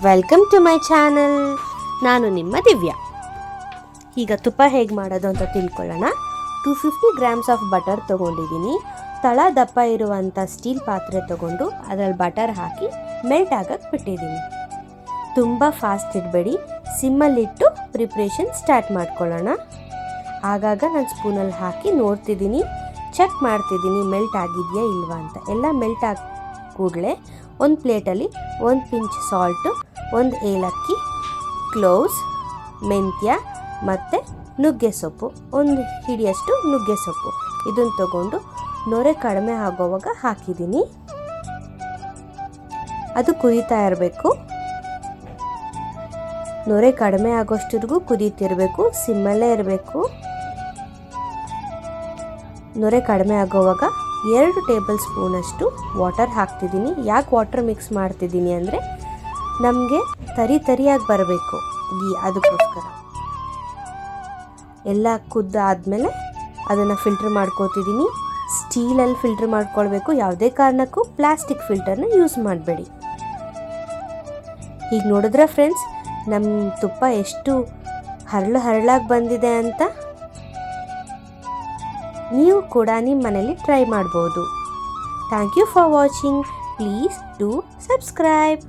Welcome to my channel. ನಾನು ನಿಮ್ಮ ದಿವ್ಯಾ. ಈಗ ತುಪ್ಪ ಹೇಗೆ ಮಾಡೋದು ಅಂತ ತಿಳ್ಕೊಳ್ಳೋಣ. 250 ಗ್ರಾಮ್ಸ್ ಆಫ್ ಬಟರ್ ತೊಗೊಂಡಿದ್ದೀನಿ. ತಳ ದಪ್ಪ ಇರುವಂಥ ಸ್ಟೀಲ್ ಪಾತ್ರೆ ತೊಗೊಂಡು ಅದರಲ್ಲಿ ಬಟರ್ ಹಾಕಿ ಮೆಲ್ಟ್ ಆಗಕ್ಕೆ ಬಿಟ್ಟಿದ್ದೀನಿ. ತುಂಬ ಫಾಸ್ಟ್ ಇಡಬೇಡಿ, ಸಿಮ್ಮಲ್ಲಿಟ್ಟು ಪ್ರಿಪ್ರೇಷನ್ ಸ್ಟಾರ್ಟ್ ಮಾಡ್ಕೊಳ್ಳೋಣ. ಆಗಾಗ ನಾನು ಸ್ಪೂನಲ್ಲಿ ಹಾಕಿ ನೋಡ್ತಿದ್ದೀನಿ, ಚೆಕ್ ಮಾಡ್ತಿದ್ದೀನಿ ಮೆಲ್ಟ್ ಆಗಿದೆಯಾ ಇಲ್ವಾ ಅಂತ. ಎಲ್ಲ ಮೆಲ್ಟ್ ಆಗಿ ಕೂಡಲೇ ಒಂದು ಪ್ಲೇಟಲ್ಲಿ 1 ಪಿಂಚ್ ಸಾಲ್ಟು, 1 ಏಲಕ್ಕಿ, ಕ್ಲೋವ್ಸ್, ಮೆಂತ್ಯ ಮತ್ತು ನುಗ್ಗೆ ಸೊಪ್ಪು, 1 ಹಿಡಿಯಷ್ಟು ನುಗ್ಗೆ ಸೊಪ್ಪು ಇದನ್ನು ತಗೊಂಡು ನೊರೆ ಕಡಿಮೆ ಆಗೋವಾಗ ಹಾಕಿದ್ದೀನಿ. ಅದು ಕುದೀತಾ ಇರಬೇಕು. ನೊರೆ ಕಡಿಮೆ ಆಗೋಷ್ಟರಿಗೂ ಕುದೀತಿರಬೇಕು, ಸಿಮ್ಮಲ್ಲೇ ಇರಬೇಕು. ನೊರೆ ಕಡಿಮೆ ಆಗೋವಾಗ 2 ಟೇಬಲ್ ಸ್ಪೂನಷ್ಟು ವಾಟರ್ ಹಾಕ್ತಿದ್ದೀನಿ. ಯಾಕೆ ವಾಟರ್ ಮಿಕ್ಸ್ ಮಾಡ್ತಿದ್ದೀನಿ ಅಂದರೆ ನಮಗೆ ತರಿಯಾಗಿ ಬರಬೇಕು ಗೀ, ಅದಕ್ಕೋಸ್ಕರ. ಎಲ್ಲ ಕುದ್ದಾದಮೇಲೆ ಅದನ್ನು ಫಿಲ್ಟ್ರ್ ಮಾಡ್ಕೋತಿದ್ದೀನಿ. ಸ್ಟೀಲಲ್ಲಿ ಫಿಲ್ಟ್ರ್ ಮಾಡ್ಕೊಳ್ಬೇಕು, ಯಾವುದೇ ಕಾರಣಕ್ಕೂ ಪ್ಲಾಸ್ಟಿಕ್ ಫಿಲ್ಟರ್ನ ಯೂಸ್ ಮಾಡಬೇಡಿ. ಈಗ ನೋಡಿದ್ರೆ ಫ್ರೆಂಡ್ಸ್, ನಮ್ಮ ತುಪ್ಪ ಎಷ್ಟು ಹರಳಾಗಿ ಬಂದಿದೆ ಅಂತ. ನೀವು ಕೂಡ ನಿಮ್ಮ ಮನೇಲಿ ಟ್ರೈ ಮಾಡ್ಬೋದು. Thank you for watching. Please do subscribe.